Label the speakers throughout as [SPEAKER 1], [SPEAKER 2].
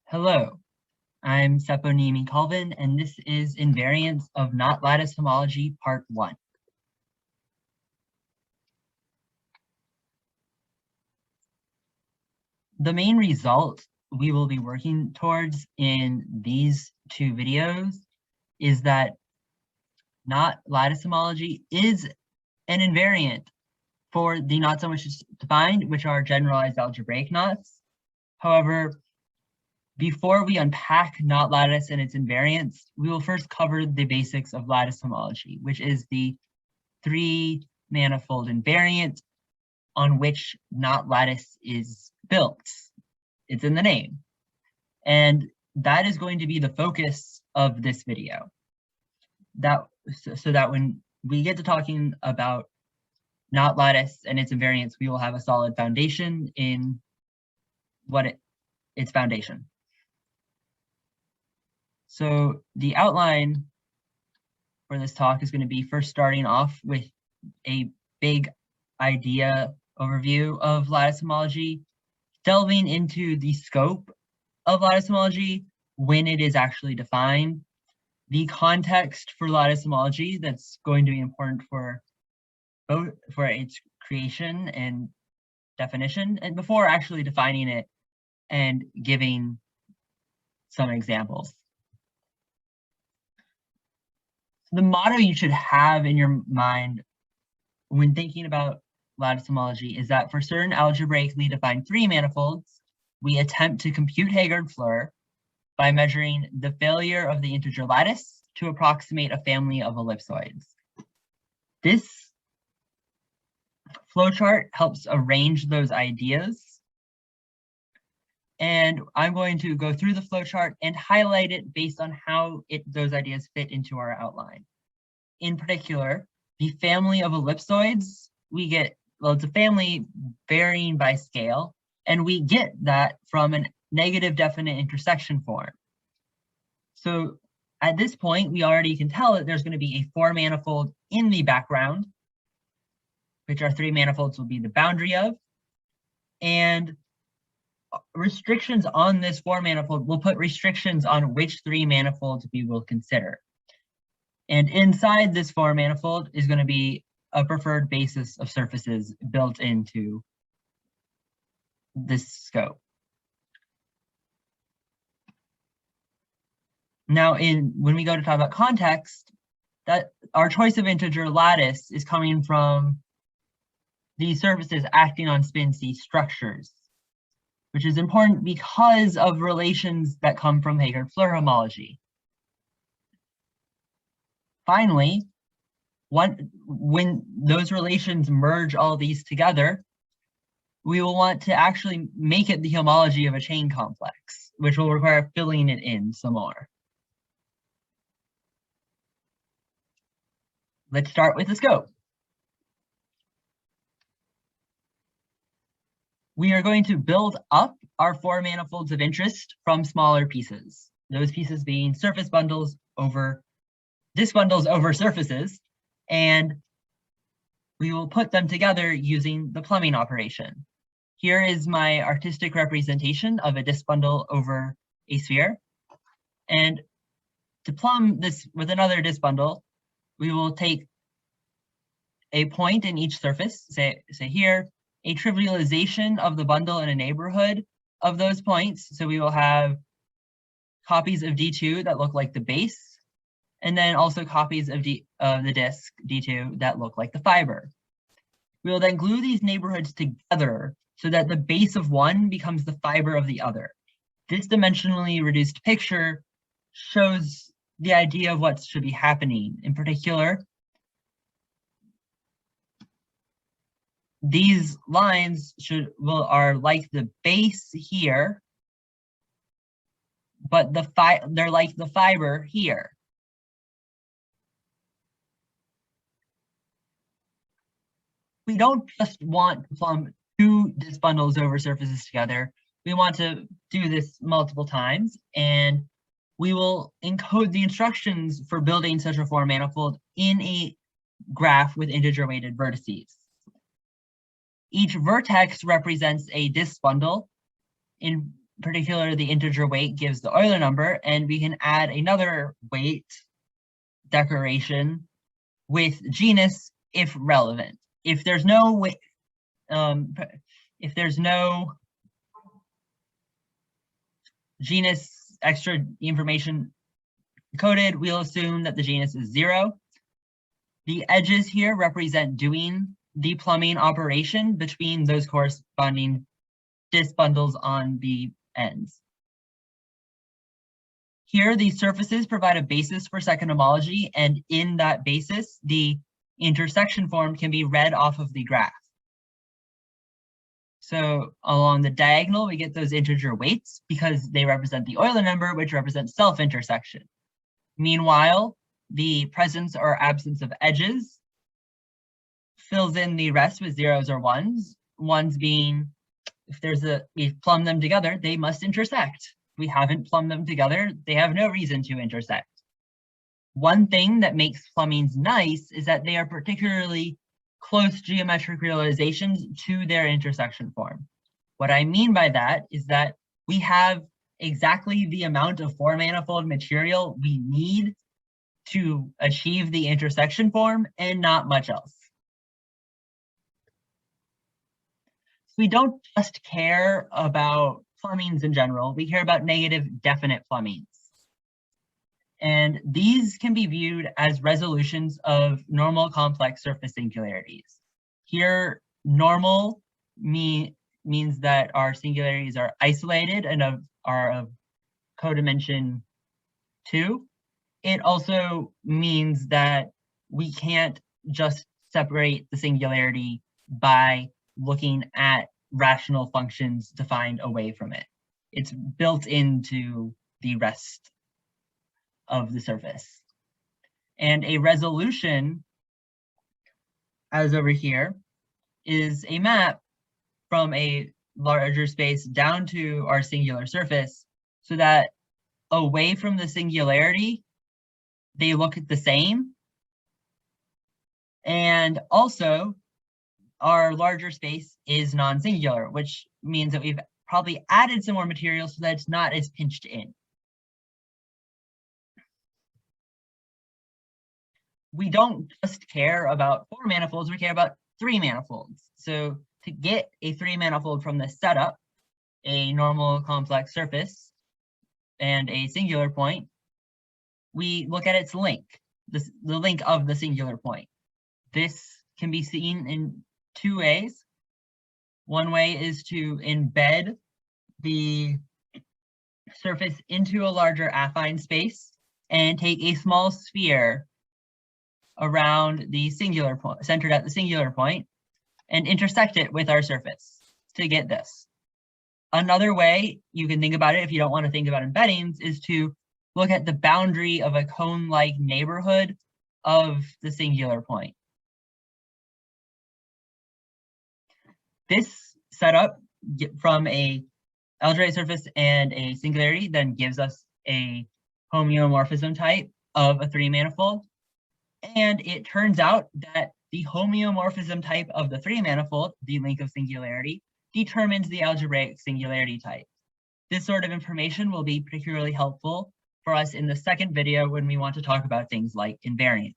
[SPEAKER 1] Hello, I'm Niemi-Colvin, and this is Invariance of Not Lattice Homology, Part 1. The main result we will be working towards in these two videos is that not lattice homology is an invariant for the not so much defined, which are generalized algebraic knots. However, before we unpack not lattice and its invariance, we will first cover the basics of lattice homology, which is the three-manifold invariant on which not lattice is built. It's in the name. And that is going to be the focus of this video. So that when we get to talking about not lattice and its invariance, we will have a solid foundation in its foundation. So the outline for this talk is going to be first starting off with a big idea overview of lattice homology, delving into the scope of lattice homology when it is actually defined, the context for lattice homology that's going to be important for both for its creation and definition, and before actually defining it and giving some examples. The motto you should have in your mind when thinking about lattice homology is that for certain algebraically defined three-manifolds, we attempt to compute Haggard-Floer by measuring the failure of the integer lattice to approximate a family of ellipsoids. This flowchart helps arrange those ideas, and I'm going to go through the flowchart and highlight it based on how those ideas fit into our outline. In particular, the family of ellipsoids, we get, well, it's a family varying by scale, and we get that from a negative definite intersection form. So at this point, we already can tell that there's going to be a four-manifold in the background, which our three manifolds will be the boundary of, and restrictions on this four-manifold will put restrictions on which three manifolds we will consider. And inside this four-manifold is going to be a preferred basis of surfaces built into this scope. Now, when we go to talk about context, that our choice of integer lattice is coming from these surfaces acting on spin C structures, which is important because of relations that come from Haggard-Floer homology. Finally, when those relations merge all these together, we will want to actually make it the homology of a chain complex, which will require filling it in some more. Let's start with the scope. We are going to build up our four manifolds of interest from smaller pieces, those pieces being surface bundles over disk bundles over surfaces, and we will put them together using the plumbing operation. Here is my artistic representation of a disk bundle over a sphere. And to plumb this with another disk bundle, we will take a point in each surface, say here, a trivialization of the bundle in a neighborhood of those points. So we will have copies of D2 that look like the base, and then also copies of the disk D2 that look like the fiber. We will then glue these neighborhoods together so that the base of one becomes the fiber of the other. This dimensionally reduced picture shows the idea of what should be happening. In particular, these lines are like the base here, but they're like the fiber here. We don't just want to plumb two disk bundles over surfaces together. We want to do this multiple times, and we will encode the instructions for building such a four-manifold in a graph with integer-weighted vertices. Each vertex represents a disk bundle in particular, the integer weight gives the Euler number, and we can add another weight declaration with genus if relevant. If there's no genus extra information coded, we'll assume that the genus is 0. The edges here represent doing the plumbing operation between those corresponding disk bundles on the ends. Here, these surfaces provide a basis for second homology, and in that basis, the intersection form can be read off of the graph. So along the diagonal, we get those integer weights because they represent the Euler number, which represents self-intersection. Meanwhile, the presence or absence of edges fills in the rest with zeros or ones. Ones being, if we plumb them together, they must intersect. We haven't plumbed them together, they have no reason to intersect. One thing that makes plumbings nice is that they are particularly close geometric realizations to their intersection form. What I mean by that is that we have exactly the amount of four-manifold material we need to achieve the intersection form and not much else. We don't just care about plumbings in general, we care about negative definite plumbings. And these can be viewed as resolutions of normal complex surface singularities. Here, normal means that our singularities are isolated and are of codimension 2. It also means that we can't just separate the singularity by looking at rational functions defined away from it. It's built into the rest of the surface. And a resolution, as over here, is a map from a larger space down to our singular surface so that away from the singularity, they look the same. And also, our larger space is non-singular, which means that we've probably added some more material so that it's not as pinched in. We don't just care about 4 manifolds, we care about 3 manifolds. So to get a 3 manifold from the setup, a normal complex surface, and a singular point, we look at its link, the link of the singular point. This can be seen in 2 ways. One way is to embed the surface into a larger affine space and take a small sphere around the singular point, centered at the singular point, and intersect it with our surface to get this. Another way you can think about it, if you don't want to think about embeddings, is to look at the boundary of a cone-like neighborhood of the singular point. This setup from a algebraic surface and a singularity then gives us a homeomorphism type of a 3 manifold. And it turns out that the homeomorphism type of the 3 manifold, the link of singularity, determines the algebraic singularity type. This sort of information will be particularly helpful for us in the second video when we want to talk about things like invariance.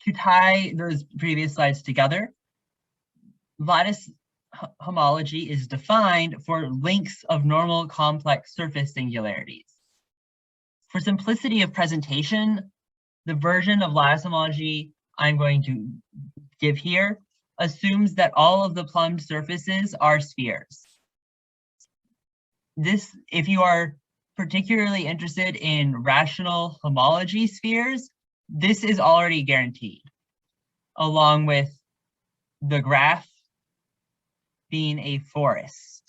[SPEAKER 1] To tie those previous slides together, lattice homology is defined for links of normal complex surface singularities. For simplicity of presentation, the version of lattice homology I'm going to give here assumes that all of the plumbed surfaces are spheres. This, if you are particularly interested in rational homology spheres, this is already guaranteed, along with the graph being a forest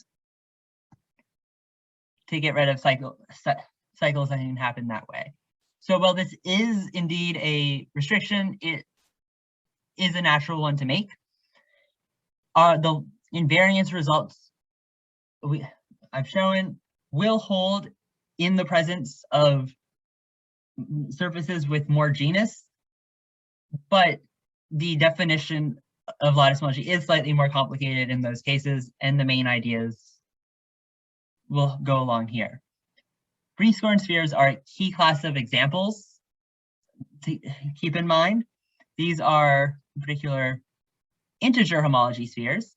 [SPEAKER 1] to get rid of cycles that can happen that way. So while this is indeed a restriction, it is a natural one to make. The invariance results I've shown will hold in the presence of surfaces with more genus, but the definition of lattice homology is slightly more complicated in those cases, and the main ideas will go along here. Free-scorn spheres are a key class of examples to keep in mind. These are in particular integer homology spheres,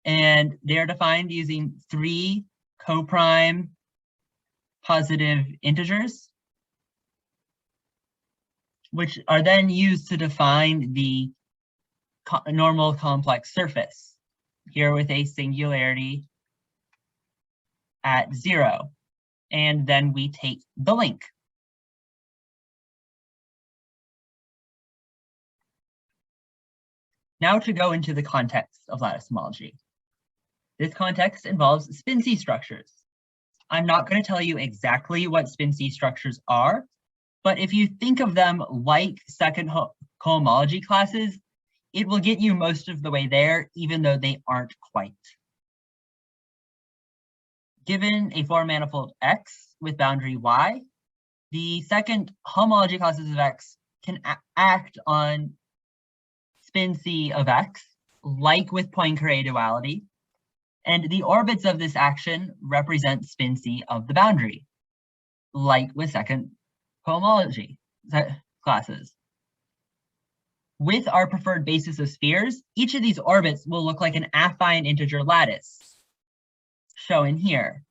[SPEAKER 1] and they are defined using 3 coprime positive integers, which are then used to define the normal complex surface, here with a singularity at 0. And then we take the link. Now to go into the context of lattice homology. This context involves spin C structures. I'm not going to tell you exactly what spin C structures are, but if you think of them like second cohomology classes, it will get you most of the way there, even though they aren't quite. Given a four-manifold X with boundary Y, the second homology classes of X can act on spin C of X, like with Poincare duality, and the orbits of this action represent spin C of the boundary, like with second cohomology classes. With our preferred basis of spheres, each of these orbits will look like an affine integer lattice, shown here.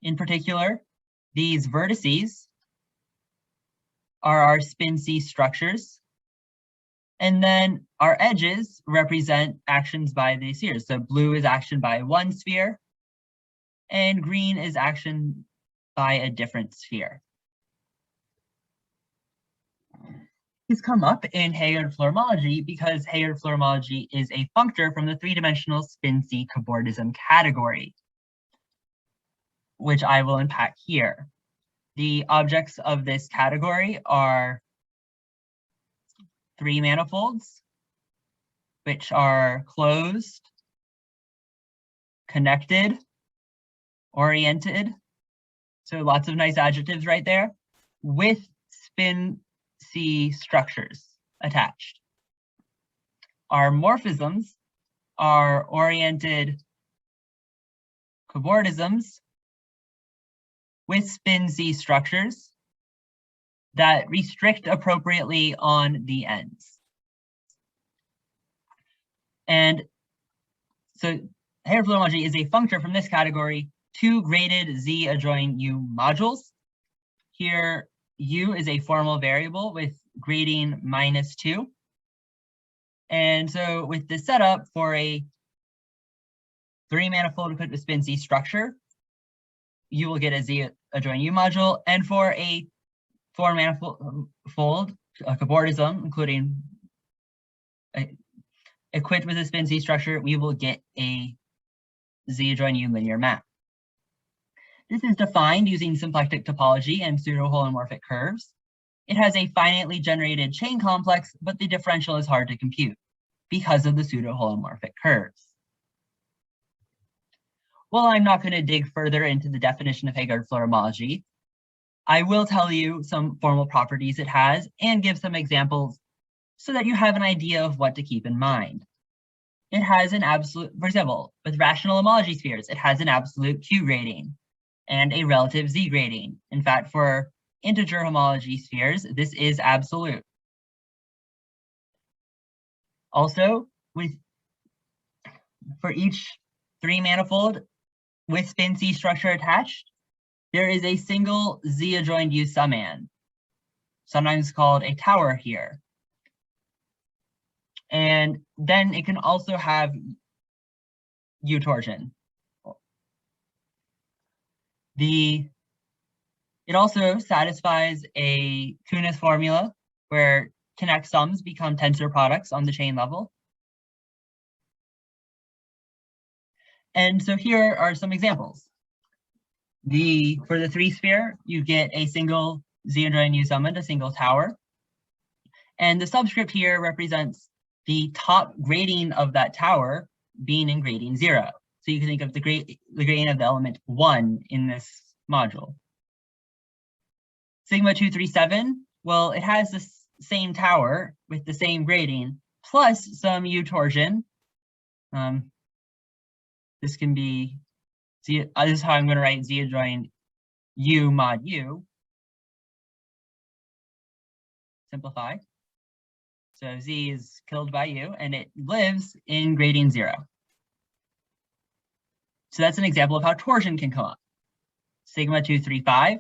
[SPEAKER 1] In particular, these vertices are our spin C structures, and then our edges represent actions by the spheres. So blue is action by one sphere, and green is action by a different sphere. These come up in Hegarde-Floer homology because Hegarde-Floer homology is a functor from the three-dimensional spin C cobordism category, which I will unpack here. The objects of this category are 3 manifolds, which are closed, connected, oriented, so lots of nice adjectives right there, with spin C structures attached. Our morphisms are oriented cobordisms with spin C structures that restrict appropriately on the ends. And so Hegarde-Floer homology is a functor from this category to graded Z adjoin U modules. Here, U is a formal variable with grading -2. And so with this setup for a 3-manifold equipped with spin C structure, you will get a Z adjoin U module, and for a 4-manifold cobordism, including equipped with a spin C structure, we will get a Z adjoin U linear map. This is defined using symplectic topology and pseudo-holomorphic curves. It has a finitely generated chain complex, but the differential is hard to compute because of the pseudo-holomorphic curves. Well, I'm not going to dig further into the definition of Hegarde-Floer homology. I will tell you some formal properties it has and give some examples so that you have an idea of what to keep in mind. It has an absolute, for example, with rational homology spheres, it has an absolute Q grading and a relative Z grading. In fact, for integer homology spheres, this is absolute. Also, for each 3-manifold with spin C structure attached, there is a single Z adjoined U summand, sometimes called a tower here. And then it can also have U torsion. It also satisfies a Kunis formula where connect sums become tensor products on the chain level. And so here are some examples. For the 3-sphere, you get a single Z adjoin U summand, a single tower. And the subscript here represents the top grading of that tower being in grading 0. So you can think of the grading of the element 1 in this module. Sigma 237, well, it has the same tower with the same grading, plus some U torsion. This can be Z. This is how I'm going to write Z adjoin U mod U. Simplify. So Z is killed by U, and it lives in gradient 0. So that's an example of how torsion can come up. Sigma 235,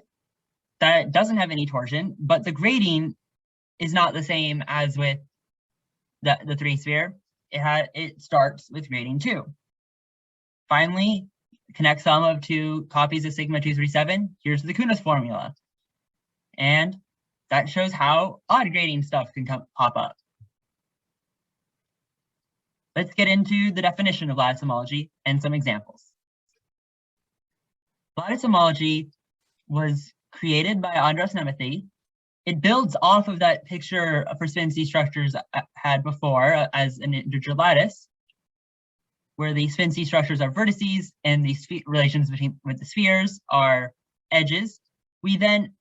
[SPEAKER 1] that doesn't have any torsion, but the grading is not the same as with the 3 sphere. It starts with grading 2. Finally, connect sum of 2 copies of sigma 237. Here's the Kunis formula. And that shows how odd grading stuff can pop up. Let's get into the definition of lattice homology and some examples. Lattice homology was created by Andras Nemethy. It builds off of that picture for spin C structures I had before as an integer lattice, where the spin C structures are vertices and the relations with the spheres are edges. We then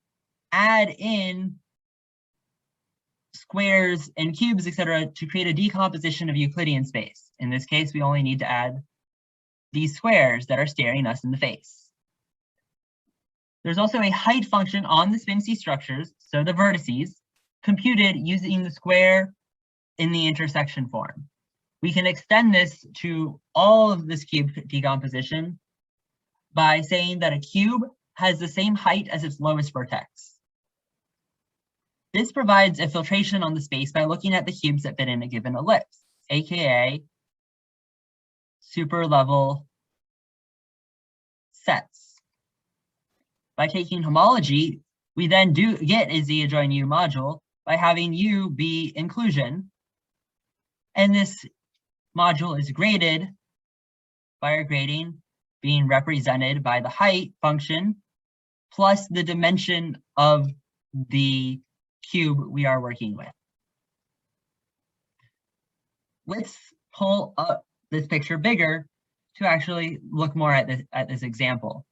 [SPEAKER 1] add in squares and cubes, etc., to create a decomposition of Euclidean space. In this case, we only need to add these squares that are staring us in the face. There's also a height function on the spin C structures, so the vertices, computed using the square in the intersection form. We can extend this to all of this cube decomposition by saying that a cube has the same height as its lowest vertex. This provides a filtration on the space by looking at the cubes that fit in a given ellipse, aka super level sets. By taking homology, we then do get a Z adjoin U module by having U be inclusion. And this module is graded by our grading being represented by the height function plus the dimension of the cube we are working with. Let's pull up this picture bigger to actually look more at this example.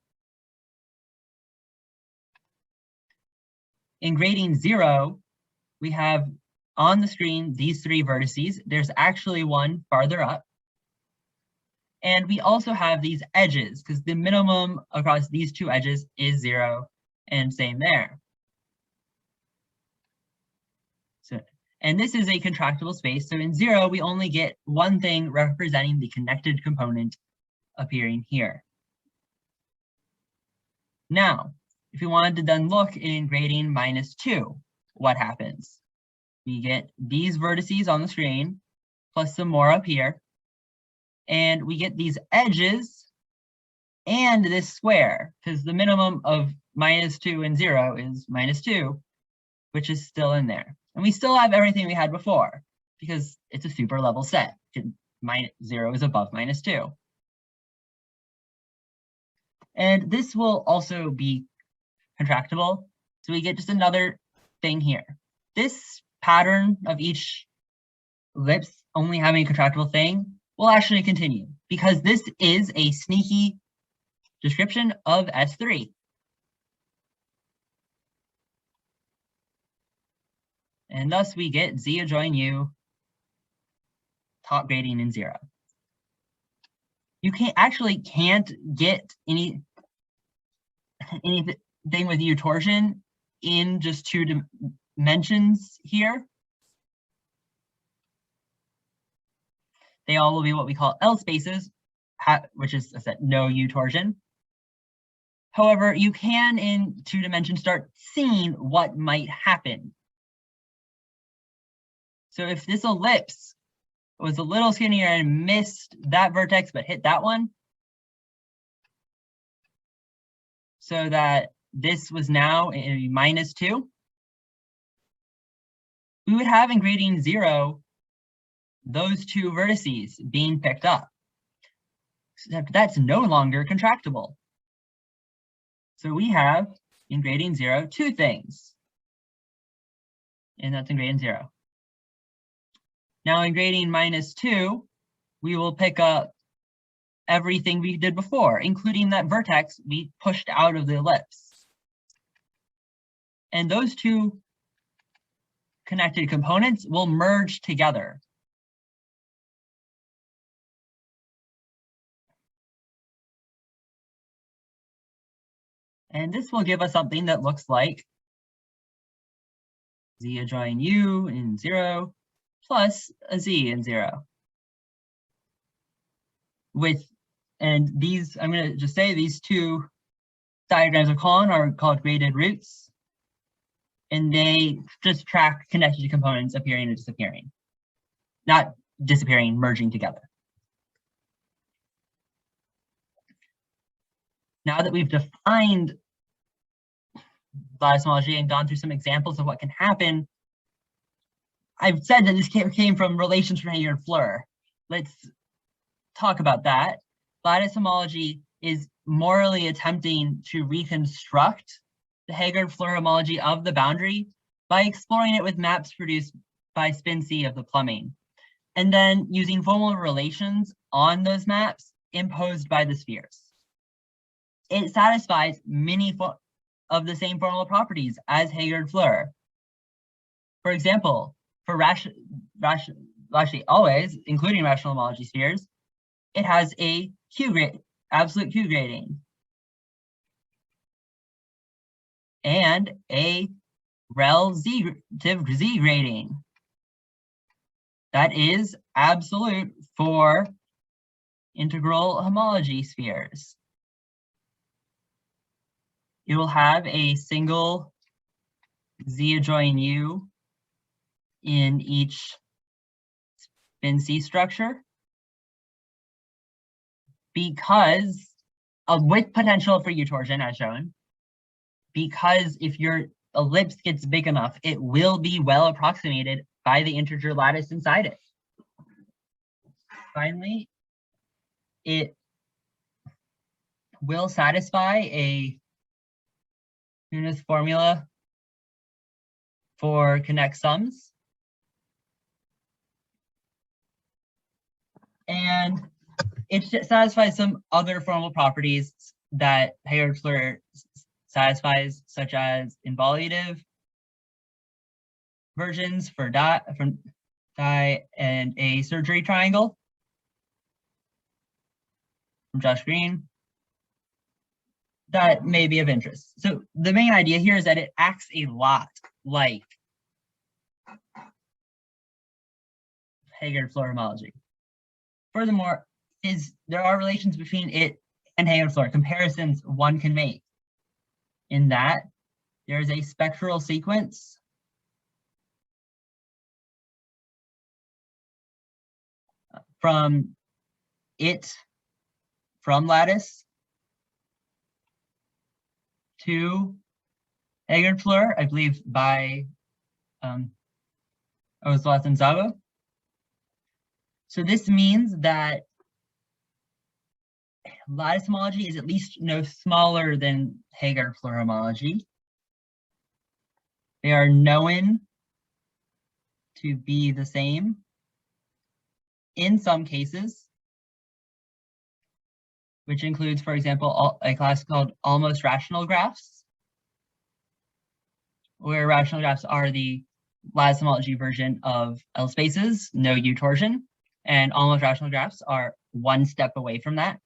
[SPEAKER 1] In grading 0, we have on the screen these 3 vertices. There's actually one farther up. And we also have these edges, because the minimum across these 2 edges is 0, and same there. And this is a contractible space. So in 0, we only get one thing representing the connected component appearing here. Now, if we wanted to then look in grading -2, what happens? We get these vertices on the screen, plus some more up here. And we get these edges and this square, because the minimum of -2 and 0 is -2, which is still in there. And we still have everything we had before, because it's a super level set. 0 is above -2. And this will also be contractible. So we get just another thing here. This pattern of each ellipse only having a contractible thing will actually continue, because this is a sneaky description of S3. And thus we get Z adjoin U top grading in 0. You can't get anything with U torsion in just 2 dimensions here. They all will be what we call L spaces, which is no U torsion. However, you can in 2 dimensions start seeing what might happen. So if this ellipse was a little skinnier and missed that vertex but hit that one, so that this was now a -2, we would have in grading 0 those 2 vertices being picked up. Except that's no longer contractible. So we have in grading 0 2 things, and that's in grading 0. Now in grading -2, we will pick up everything we did before, including that vertex we pushed out of the ellipse. And those 2 connected components will merge together. And this will give us something that looks like z adjoin u in 0 plus a z in 0. And these, I'm going to just say these two diagrams of column are called graded roots, and they just track connected components appearing and disappearing. Not disappearing, merging together. Now that we've defined lattice homology and gone through some examples of what can happen, I've said that this came from relations from Hager and Fleur. Let's talk about that. Lattice homology is morally attempting to reconstruct the Hager and Fleur homology of the boundary by exploring it with maps produced by spin C of the plumbing, and then using formal relations on those maps imposed by the spheres. It satisfies many of the same formal properties as Hager and Fleur. For example, for actually always, including rational homology spheres, it has a absolute Q grading and a relative Z grading that is absolute for integral homology spheres. You will have a single Z adjoin U in each spin C structure, because with potential for U torsion as shown, because if your ellipse gets big enough, it will be well approximated by the integer lattice inside it. Finally, it will satisfy a Nunez formula for connect sums. And it satisfies some other formal properties that Hager and Fleur satisfies, such as involutive versions for die and a surgery triangle from Josh Green that may be of interest. So the main idea here is that it acts a lot like Hager and Fleur homology. Furthermore, there are relations between it and Hager and Fleur, comparisons one can make, in that there is a spectral sequence from lattice to Hager and Fleur, I believe by Ozloth and Szabo. So this means that lattice homology is at least no smaller than Hager and Fleur homology. They are known to be the same in some cases, which includes, for example, a class called almost rational graphs, where rational graphs are the lattice homology version of L spaces, no U torsion, and almost rational graphs are one step away from that.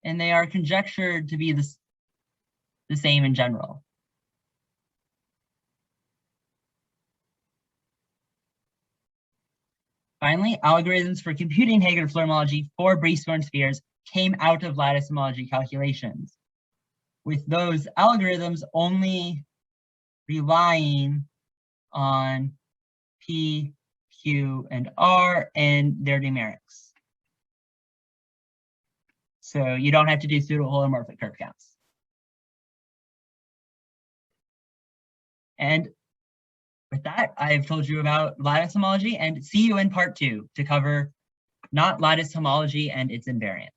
[SPEAKER 1] And they are conjectured to be the same in general. Finally, algorithms for computing Hager and Fleur homology for Brieskorn spheres came out of lattice homology calculations, with those algorithms only relying on P, Q, and R and their numerics. So you don't have to do pseudo-holomorphic curve counts. And with that, I've told you about lattice homology, and see you in part 2 to cover not lattice homology and its invariance.